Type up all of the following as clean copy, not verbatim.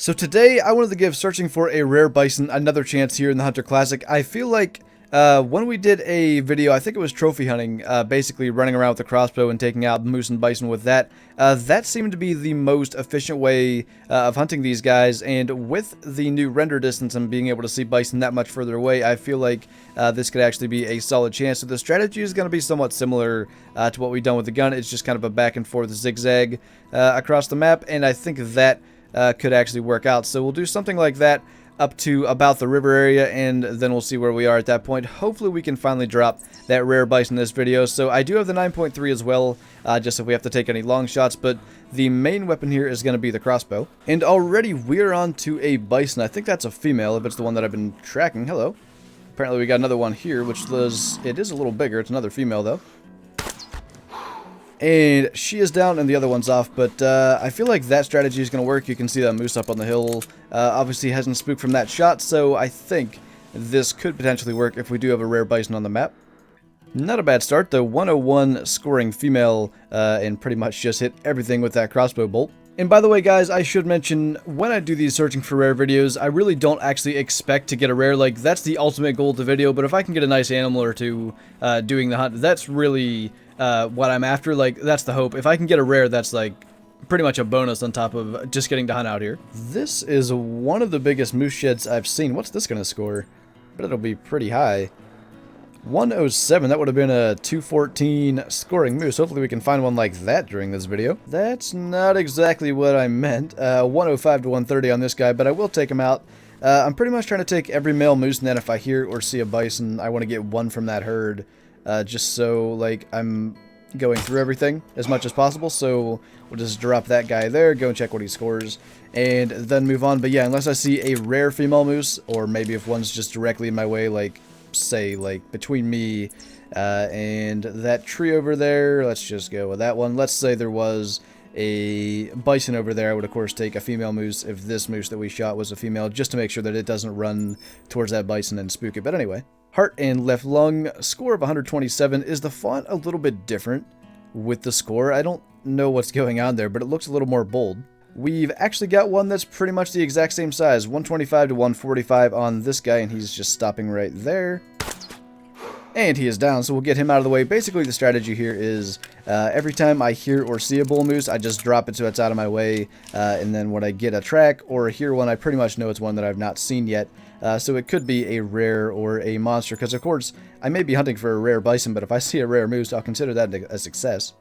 So today I wanted to give searching for a rare bison another chance here in the Hunter Classic. I feel like when we did a video, I think it was trophy hunting, basically running around with a crossbow and taking out moose and bison with that, that seemed to be the most efficient way of hunting these guys, and with the new render distance and being able to see bison that much further away, I feel like this could actually be a solid chance. So the strategy is going to be somewhat similar to what we've done with the gun. It's just kind of a back and forth zigzag across the map, and I think that could actually work out. So we'll do something like that up to about the river area, and then we'll see where we are at that point. Hopefully we can finally drop that rare bison in this video. So I do have the 9.3 as well, just if we have to take any long shots, but the main weapon here is going to be the crossbow. And already we're on to a bison. I think that's a female, if it's the one that I've been tracking. Hello. Apparently we got another one here, which it is a little bigger. It's another female though. And she is down and the other one's off, but I feel like that strategy is going to work. You can see that moose up on the hill. Obviously hasn't spooked from that shot, so I think this could potentially work if we do have a rare bison on the map. Not a bad start. The 101 scoring female and pretty much just hit everything with that crossbow bolt. And by the way, guys, I should mention, when I do these searching for rare videos, I really don't actually expect to get a rare. Like, that's the ultimate goal of the video, but if I can get a nice animal or two doing the hunt, that's really what I'm after. Like, that's the hope. If I can get a rare, that's like pretty much a bonus on top of just getting to hunt out here. This is one of the biggest moose sheds I've seen. What's this going to score? But it'll be pretty high. 107, that would have been a 214 scoring moose. Hopefully we can find one like that during this video. That's not exactly what I meant. 105 to 130 on this guy, but I will take him out. I'm pretty much trying to take every male moose, and then if I hear or see a bison, I want to get one from that herd. Just so, like, I'm going through everything as much as possible. So we'll just drop that guy there, go and check what he scores, and then move on. But yeah, unless I see a rare female moose, or maybe if one's just directly in my way, like, say, like, between me and that tree over there, let's just go with that one. Let's say there was a bison over there. I would, of course, take a female moose if this moose that we shot was a female, just to make sure that it doesn't run towards that bison and spook it. But anyway, heart and left lung, score of 127. Is the font a little bit different with the score? I don't know what's going on there, but it looks a little more bold. We've actually got one that's pretty much the exact same size, 125 to 145 on this guy, and he's just stopping right there. And he is down, so we'll get him out of the way. Basically, the strategy here is every time I hear or see a bull moose, I just drop it so it's out of my way, and then when I get a track or hear one, I pretty much know it's one that I've not seen yet. So it could be a rare or a monster, because of course, I may be hunting for a rare bison, but if I see a rare moose, I'll consider that a success.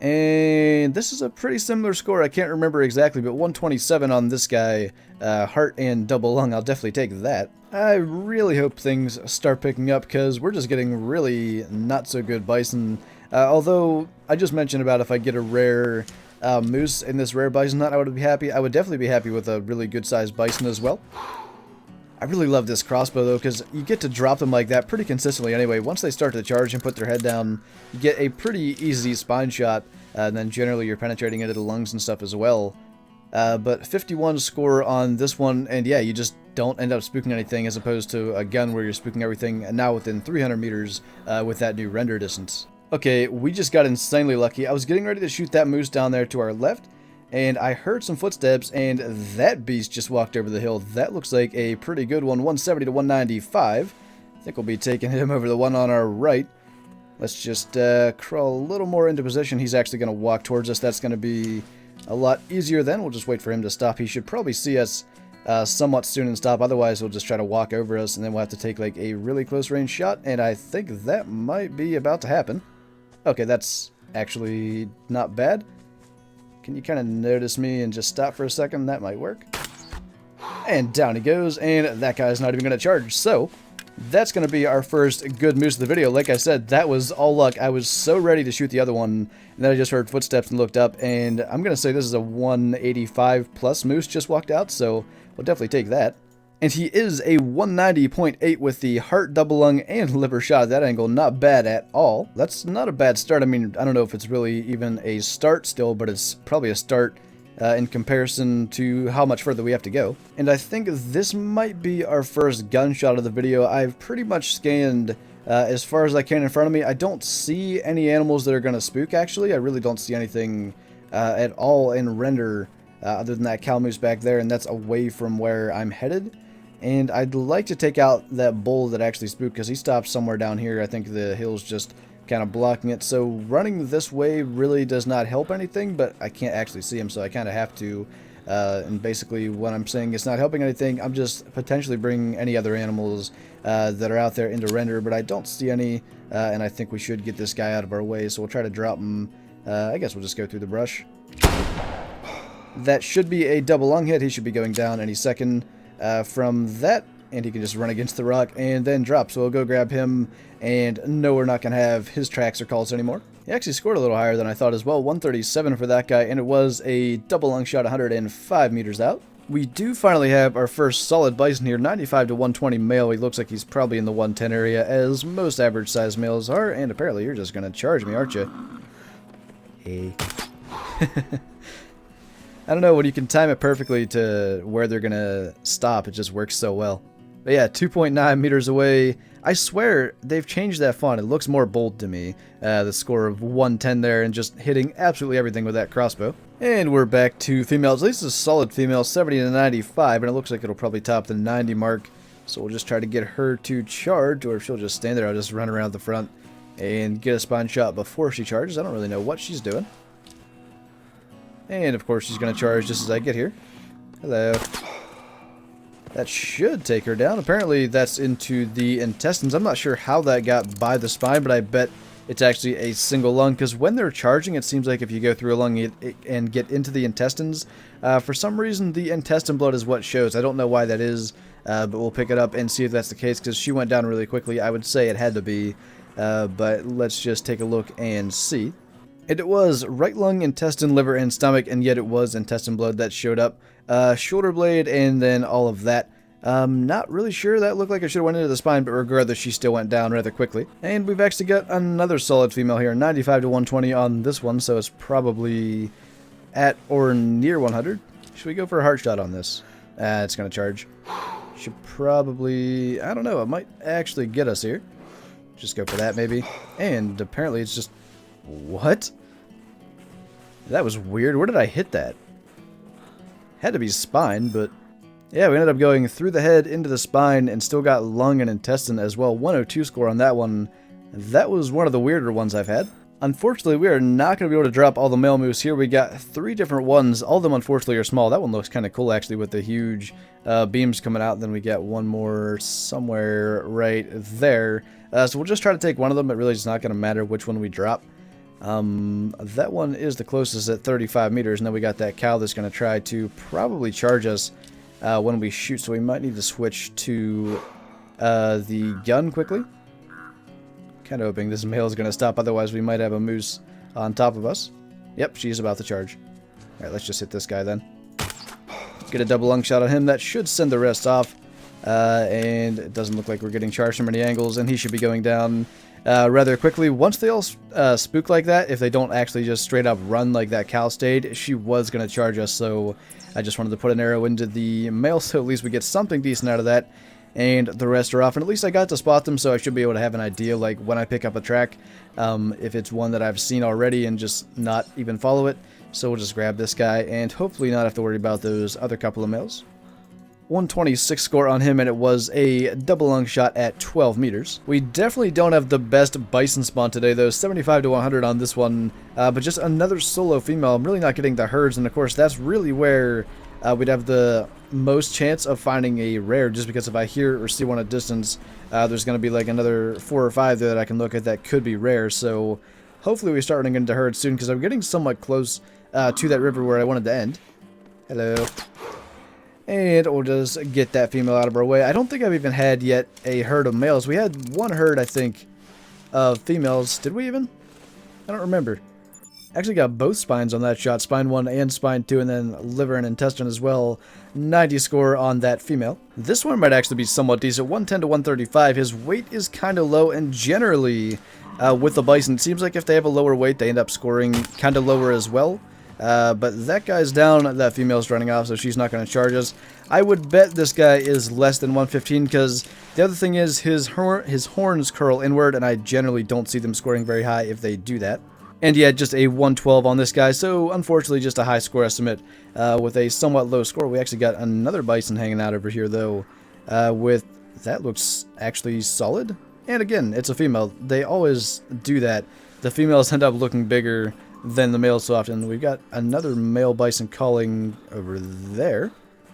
And this is a pretty similar score. I can't remember exactly, but 127 on this guy. Heart and double lung. I'll definitely take that. I really hope things start picking up, because we're just getting really not so good bison. Although, I just mentioned about if I get a rare moose in this rare bison hunt, I would be happy. I would definitely be happy with a really good sized bison as well. I really love this crossbow though, because you get to drop them like that pretty consistently anyway. Once they start to charge and put their head down, you get a pretty easy spine shot, and then generally you're penetrating into the lungs and stuff as well. But 51 score on this one, and yeah, you just don't end up spooking anything, as opposed to a gun where you're spooking everything, and now within 300 meters with that new render distance. Okay, we just got insanely lucky. I was getting ready to shoot that moose down there to our left, and I heard some footsteps, and that beast just walked over the hill. That looks like a pretty good one, 170 to 195. I think we'll be taking him over the one on our right. Let's just crawl a little more into position. He's actually going to walk towards us. That's going to be a lot easier then. We'll just wait for him to stop. He should probably see us somewhat soon and stop. Otherwise, he'll just try to walk over us, and then we'll have to take like a really close range shot, and I think that might be about to happen. Okay, that's actually not bad. Can you kind of notice me and just stop for a second? That might work. And down he goes, and that guy's not even going to charge. So, that's going to be our first good moose of the video. Like I said, that was all luck. I was so ready to shoot the other one, and then I just heard footsteps and looked up, and I'm going to say this is a 185 plus moose just walked out, so we'll definitely take that. And he is a 190.8 with the heart, double lung, and liver shot at that angle. Not bad at all. That's not a bad start. I mean, I don't know if it's really even a start still, but it's probably a start in comparison to how much further we have to go. And I think this might be our first gunshot of the video. I've pretty much scanned as far as I can in front of me. I don't see any animals that are going to spook, actually. I really don't see anything at all in render other than that cow moose back there, and that's away from where I'm headed. And I'd like to take out that bull that actually spooked, because he stopped somewhere down here. I think the hill's just kind of blocking it. So running this way really does not help anything, but I can't actually see him, so I kind of have to. And basically what I'm saying, it's not helping anything. I'm just potentially bringing any other animals that are out there into render, but I don't see any. And I think we should get this guy out of our way, so we'll try to drop him. I guess we'll just go through the brush. That should be a double lung hit. He should be going down any second from that, and he can just run against the rock and then drop. So we'll go grab him, and no, we're not going to have his tracks or calls anymore. He actually scored a little higher than I thought as well, 137 for that guy, and it was a double lung shot 105 meters out. We do finally have our first solid bison here, 95 to 120 male. He looks like he's probably in the 110 area, as most average size males are, and apparently you're just going to charge me, aren't you? Hey. I don't know, when you can time it perfectly to where they're going to stop, it just works so well. But yeah, 2.9 meters away. I swear they've changed that font. It looks more bold to me. The score of 110 there, and just hitting absolutely everything with that crossbow. And we're back to females. At least a solid female, 70 to 95, and it looks like it'll probably top the 90 mark. So we'll just try to get her to charge, or if she'll just stand there, I'll just run around the front and get a spine shot before she charges. I don't really know what she's doing. And of course she's going to charge just as I get here. Hello. That should take her down. Apparently that's into the intestines. I'm not sure how that got by the spine, but I bet it's actually a single lung, because when they're charging, it seems like if you go through a lung and get into the intestines, for some reason the intestine blood is what shows. I don't know why that is, but we'll pick it up and see if that's the case, because she went down really quickly. I would say it had to be, but let's just take a look and see. And it was right lung, intestine, liver, and stomach, and yet it was intestine blood that showed up. Shoulder blade, and then all of that. Not really sure. That looked like it should have went into the spine, but regardless, she still went down rather quickly. And we've actually got another solid female here, 95 to 120 on this one, so it's probably at or near 100. Should we go for a heart shot on this? It's going to charge. Should probably, I don't know, it might actually get us here. Just go for that, maybe. And apparently it's just... What? That was weird. Where did I hit that? Had to be spine, but... Yeah, we ended up going through the head into the spine and still got lung and intestine as well. 102 score on that one. That was one of the weirder ones I've had. Unfortunately, we are not going to be able to drop all the male moose here. We got 3 different ones. All of them, unfortunately, are small. That one looks kind of cool, actually, with the huge beams coming out. Then we got one more somewhere right there. So we'll just try to take one of them. It really is not going to matter which one we drop. That one is the closest at 35 meters. And then we got that cow that's going to try to probably charge us when we shoot. So we might need to switch to the gun quickly. Kind of hoping this male is going to stop, otherwise we might have a moose on top of us. Yep, she's about to charge. Alright, let's just hit this guy then. Get a double lung shot on him. That should send the rest off. And it doesn't look like we're getting charged from any angles, and he should be going down rather quickly. Once they all spook like that, if they don't actually just straight up run like that cow stayed, she was going to charge us, so I just wanted to put an arrow into the male, so at least we get something decent out of that. And the rest are off, and at least I got to spot them, so I should be able to have an idea, like, when I pick up a track, if it's one that I've seen already and just not even follow it. So we'll just grab this guy, and hopefully not have to worry about those other couple of males. 126 score on him, and it was a double lung shot at 12 meters. We definitely don't have the best bison spawn today, though. 75 to 100 on this one, but just another solo female. I'm really not getting the herds, and of course, that's really where we'd have the most chance of finding a rare, just because if I hear or see one at distance, there's going to be like another 4 or 5 there that I can look at that could be rare. So hopefully we start running into herds soon, because I'm getting somewhat close to that river where I wanted to end. Hello. And we'll just get that female out of our way. I don't think I've even had yet a herd of males. We had one herd, I think, of females. Did we even? I don't remember. Actually got both spines on that shot, spine 1 and spine 2, and then liver and intestine as well. 90 score on that female. This one might actually be somewhat decent, 110 to 135. His weight is kind of low, and generally with the bison, it seems like if they have a lower weight, they end up scoring kind of lower as well. But that guy's down, that female's running off, so she's not going to charge us. I would bet this guy is less than 115, because the other thing is his horns curl inward, and I generally don't see them scoring very high if they do that. And yeah, just a 112 on this guy, so unfortunately just a high score estimate with a somewhat low score. We actually got another bison hanging out over here, though, with... That looks actually solid. And again, it's a female. They always do that. The females end up looking bigger than the males so often. We've got another male bison calling over there.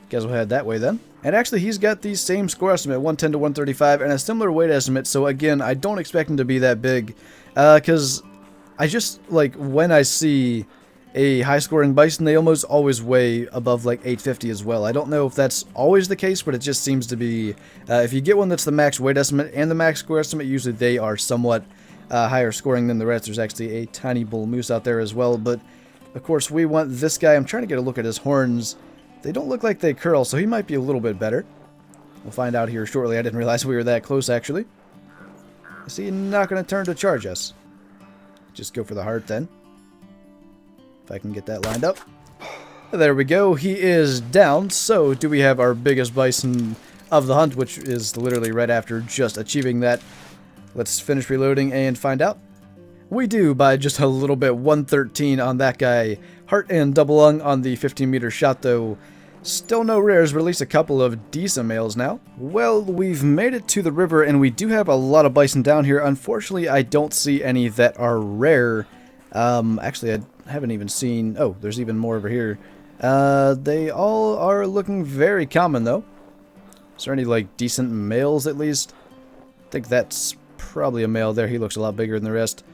Guess we'll head that way then. And actually, he's got the same score estimate, 110 to 135, and a similar weight estimate. So again, I don't expect him to be that big, because I just, like, when I see a high-scoring bison, they almost always weigh above, like, 850 as well. I don't know if that's always the case, but it just seems to be, if you get one that's the max weight estimate and the max score estimate, usually they are somewhat higher scoring than the rest. There's actually a tiny bull moose out there as well, but, of course, we want this guy. I'm trying to get a look at his horns. They don't look like they curl, so he might be a little bit better. We'll find out here shortly. I didn't realize we were that close, actually. Is he not going to turn to charge us? Just go for the heart, then. If I can get that lined up. There we go. He is down. So, do we have our biggest bison of the hunt, which is literally right after just achieving that. Let's finish reloading and find out. We do, by just a little bit. 113 on that guy. Heart and double lung on the 15-meter shot, though. Still no rares, but at least a couple of decent males now. Well, we've made it to the river, and we do have a lot of bison down here. Unfortunately, I don't see any that are rare. Actually, I haven't even seen... Oh, there's even more over here. They all are looking very common, though. Is there any, like, decent males, at least? I think that's probably a male there. He looks a lot bigger than the rest.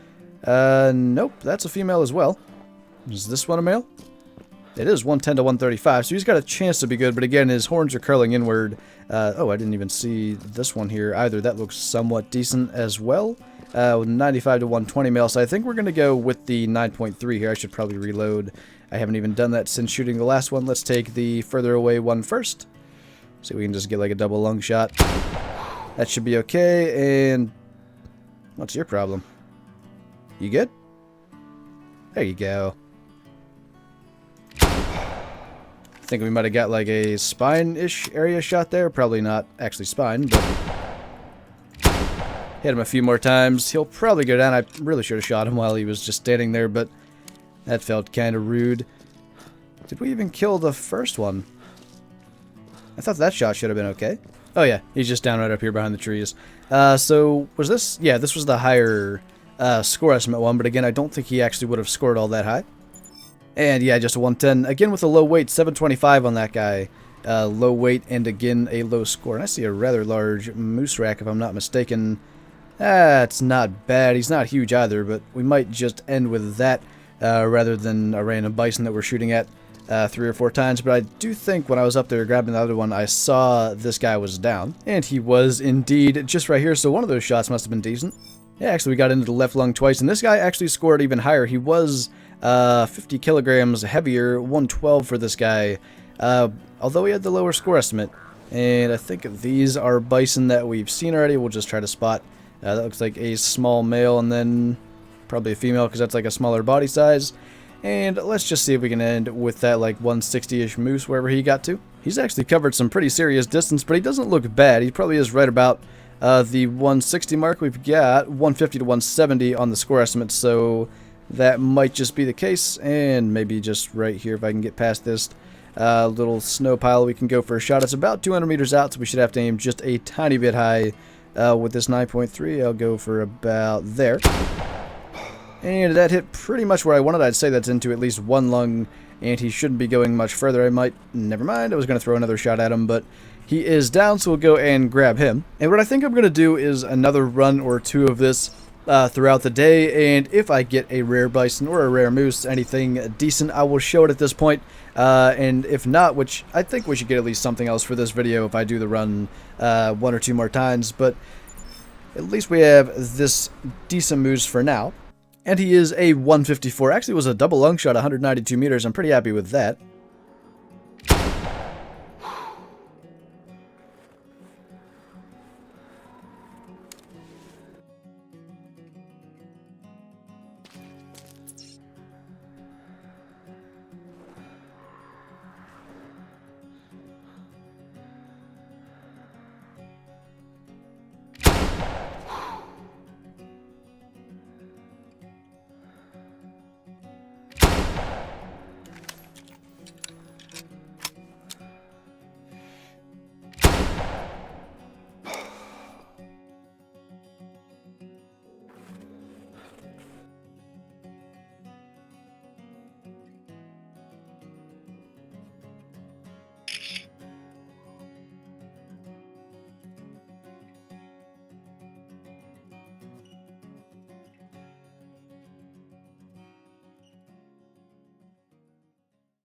Nope, that's a female as well. Is this one a male? It is 110 to 135, so he's got a chance to be good, but again, his horns are curling inward. Oh, I didn't even see this one here either. That looks somewhat decent as well. 95 to 120 male, so I think we're going to go with the 9.3 here. I should probably reload. I haven't even done that since shooting the last one. Let's take the further away one first. See if we can just get like a double lung shot. That should be okay, and what's your problem? You good? There you go. I think we might have got like a spine-ish area shot there. Probably not actually spine, but hit him a few more times. He'll probably go down. I really should have shot him while he was just standing there, but that felt kind of rude. Did we even kill the first one? I thought that shot should have been okay. Oh yeah, he's just down right up here behind the trees. So was this? Yeah, this was the higher score estimate one, but again, I don't think he actually would have scored all that high. And yeah, just a 110. Again, with a low weight, 725 on that guy. Low weight, and again, a low score. And I see a rather large moose rack, if I'm not mistaken. It's not bad. He's not huge either, but we might just end with that rather than a random bison that we're shooting at 3 or 4 times. But I do think when I was up there grabbing the other one, I saw this guy was down. And he was indeed just right here, so one of those shots must have been decent. Yeah, actually, we got into the left lung twice, and this guy actually scored even higher. He was 50 kilograms heavier, 112 for this guy, although he had the lower score estimate. And I think these are bison that we've seen already. We'll just try to spot. That looks like a small male, and then probably a female because that's like a smaller body size. And let's just see if we can end with that like 160-ish moose wherever he got to. He's actually covered some pretty serious distance, but he doesn't look bad. He probably is right about the 160 mark. We've got 150 to 170 on the score estimate, so that might just be the case. And maybe just right here, if I can get past this little snow pile, we can go for a shot. It's about 200 meters out, so we should have to aim just a tiny bit high with this 9.3. I'll go for about there. And that hit pretty much where I wanted. I'd say that's into at least one lung, and he shouldn't be going much further. I might... Never mind, I was going to throw another shot at him, but he is down, so we'll go and grab him. And what I think I'm going to do is another run or two of this throughout the day, and if I get a rare bison or a rare moose, anything decent, I will show it at this point. And if not, which I think we should get at least something else for this video if I do the run 1 or 2 more times, but at least we have this decent moose for now. And he is a 154. Actually, it was a double lung shot, 192 meters. I'm pretty happy with that.